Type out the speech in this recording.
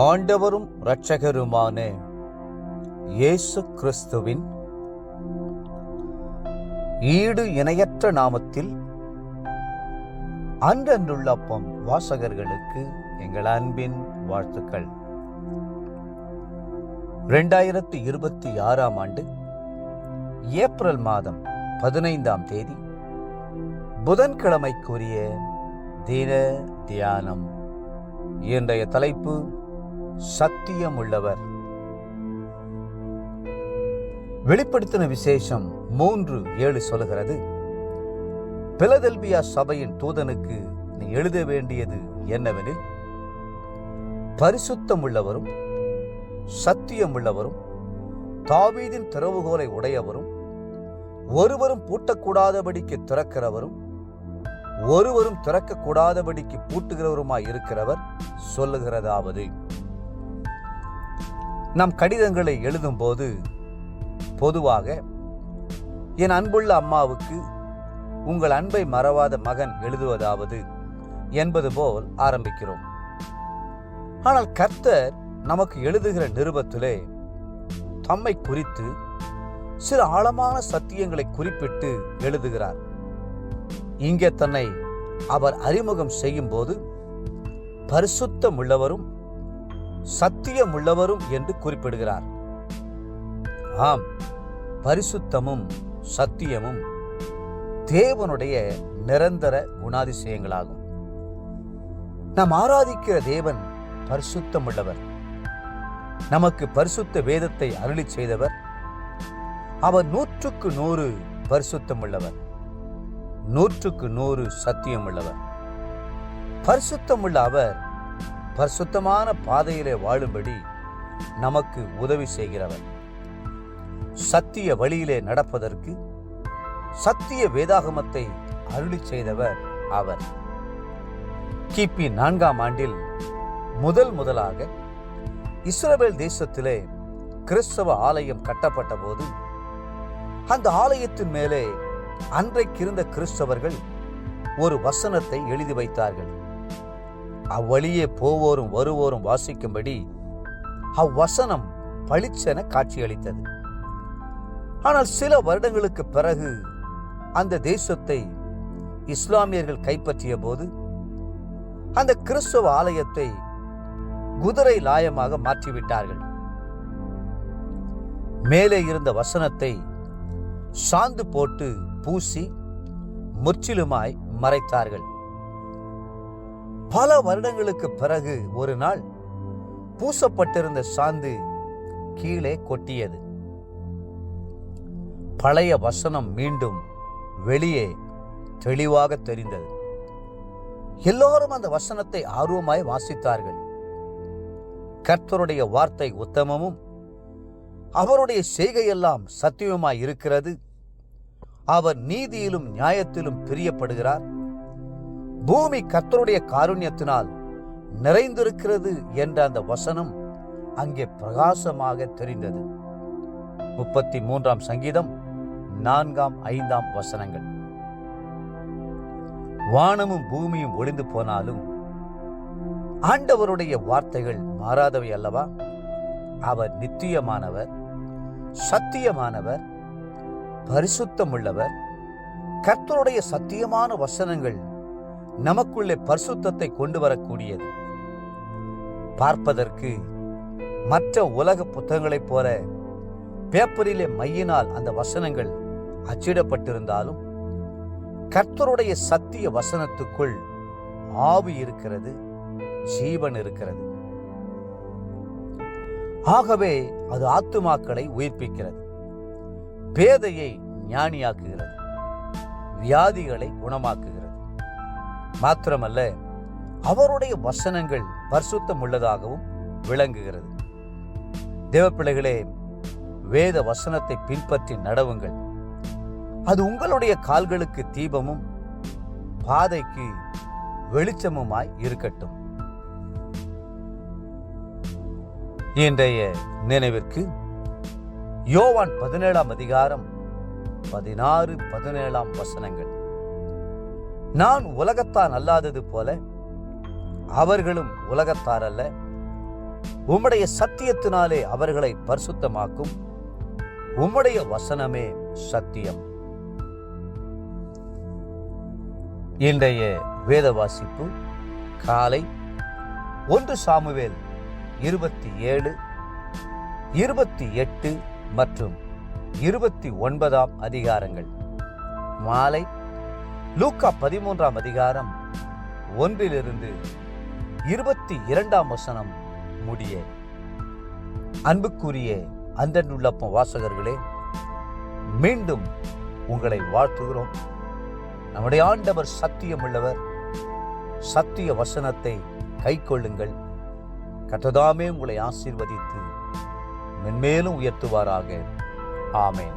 ஆண்டவரும் இரட்சகருமான இயேசு கிறிஸ்துவின் ஈடு இணையற்ற நாமத்தில் அன்றன்றுள்ள அப்பம் வாசகர்களுக்கு எங்கள் அன்பின் வாழ்த்துக்கள். 2026 ஆண்டு ஏப்ரல் மாதம் 15ஆம் தேதி புதன்கிழமைக்குரிய தின தியானம். இன்றைய தலைப்பு சத்தியமுள்ளவர். வெளிப்படுத்தின விசேஷம் 3:7 சொல்லுகிறது, பிலதெல்பியா சபையின் தூதனுக்கு நீ எழுத வேண்டியது என்னவெனில், பரிசுத்தமுள்ளவரும் சத்தியமுள்ளவரும் தாவீதின் திறவுகோலை உடையவரும் ஒருவரும் பூட்டக்கூடாதபடிக்கு திறக்கிறவரும் ஒருவரும் திறக்கக்கூடாதபடிக்கு பூட்டுகிறவருமாய் இருக்கிறவர் சொல்லுகிறதாவது. நம் கடிதங்களை எழுதும் போது பொதுவாக என் அன்புள்ள அம்மாவுக்கு உங்கள் அன்பை மறவாத மகன் எழுதுவதாவது என்பது போல் ஆரம்பிக்கிறோம். ஆனால் கர்த்தர் நமக்கு எழுதுகிற நிருபத்திலே தம்மை குறித்து சில ஆழமான சத்தியங்களை குறிப்பிட்டு எழுதுகிறார். இங்கே தன்னை அவர் அறிமுகம் செய்யும் போது பரிசுத்தம் உள்ளவரும் சத்தியம் உள்ளவரும் என்று குறிப்பிடுகிறார். ஆம், பரிசுத்தமும் சத்தியமும் தேவனுடைய நிரந்தர குணாதிசயங்களாகும். நாம் ஆராதிக்கிற தேவன் பரிசுத்தம் உள்ளவர். நமக்கு பரிசுத்த வேதத்தை அருளி செய்தவர். அவர் 100க்கு 100 பரிசுத்தம் உள்ளவர், 100க்கு 100 சத்தியம் உள்ளவர். பரிசுத்தமுள்ள அவர் பரிசுத்தமான பாதையிலே வாழும்படி நமக்கு உதவி செய்கிறவர். சத்திய வழியிலே நடப்பதற்கு சத்திய வேதாகமத்தை அருளி செய்தவர் அவர். கிபி 4ஆம் ஆண்டில் முதலாக இஸ்ரவேல் தேசத்திலே கிறிஸ்தவ ஆலயம் கட்டப்பட்ட போது அந்த ஆலயத்தின் மேலே அன்றைக்கு இருந்த கிறிஸ்தவர்கள் ஒரு வசனத்தை எழுதி வைத்தார்கள். அவ்வழியே போவோரும் வருவோரும் வாசிக்கும்படி அவ்வசனம் பளிச்சென காட்சியளித்தது. ஆனால் சில வருடங்களுக்கு பிறகு அந்த தேசத்தை இஸ்லாமியர்கள் கைப்பற்றிய போது அந்த கிறிஸ்தவ ஆலயத்தை குதிரை லாயமாக மாற்றிவிட்டார்கள். மேலே இருந்த வசனத்தை சாந்து போட்டு பூசி முற்றிலுமாய் மறைத்தார்கள். பல வருடங்களுக்கு பிறகு ஒரு நாள் பூசப்பட்டிருந்த சாந்து கீழே கொட்டியது. பழைய வசனம் மீண்டும் வெளியே தெளிவாக தெரிந்தது. எல்லோரும் அந்த வசனத்தை ஆர்வமாய் வாசித்தார்கள். கர்த்தருடைய வார்த்தை உத்தமமும் அவருடைய செய்கையெல்லாம் சத்தியமாய் இருக்கிறது. அவர் நீதியிலும் நியாயத்திலும் பிரியப்படுகிறார். பூமி கர்த்தருடைய காருண்யத்தினால் நிறைந்திருக்கிறது என்ற அந்த வசனம் அங்கே பிரகாசமாக தெரிந்தது. 33ஆம் சங்கீதம் 4ஆம் 5ஆம் வசனங்கள். வானமும் பூமியும் ஒளிந்து போனாலும் ஆண்டவருடைய வார்த்தைகள் மாறாதவை அல்லவா? அவர் நித்தியமானவர், சத்தியமானவர், பரிசுத்தமுள்ளவர். கர்த்தருடைய சத்தியமான வசனங்கள் நமக்குள்ளே பரிசுத்தத்தை கொண்டு வரக்கூடியது. பார்ப்பதற்கு மற்ற உலக புத்தகங்களைப் போல பேப்பரிலே மையினால் அந்த வசனங்கள் அச்சிடப்பட்டிருந்தாலும் கர்த்தருடைய சத்திய வசனத்துக்குள் ஆவி இருக்கிறது, ஜீவன் இருக்கிறது. ஆகவே அது ஆத்துமாக்களை உயிர்ப்பிக்கிறது, பேதையை ஞானியாக்குகிறது, வியாதிகளை குணமாக்குகிறது. மாத்திரமல்ல, அவருடைய வசனங்கள் பரிசுத்தம் உள்ளதாகவும் விளங்குகிறது. தேவப்பிள்ளைகளே, வேத வசனத்தை பின்பற்றி நடவுங்கள். அது உங்களுடைய கால்களுக்கு தீபமும் பாதைக்கு வெளிச்சமுமாய் இருக்கட்டும். இன்றைய நினைவிற்கு யோவான் 17ஆம் அதிகாரம் 16, 17ஆம் வசனங்கள். நான் உலகத்தான் அல்லாதது போல அவர்களும் உலகத்தார் அல்ல. உம்முடைய சத்தியத்தினாலே அவர்களை பரிசுத்தமாக்கும். உம்முடைய வசனமே சத்தியம். இன்றைய வேத வாசிப்பு காலை 1 சாமுவேல் 27, 28 மற்றும் 29 அதிகாரங்கள். மாலை லூக்கா 13 அதிகாரம் 1 22 வசனம் முடிய. அன்புக்குரிய அன்றனுள்ளப்பம் வாசகர்களே, மீண்டும் உங்களை வாழ்த்துகிறோம். நம்முடைய ஆண்டவர் சத்தியமுள்ளவர். சத்திய வசனத்தை கைக்கொள்ளுங்கள். கர்த்தர் தாமே உங்களை ஆசீர்வதித்து மென்மேலும் உயர்த்துவாராக. ஆமென்.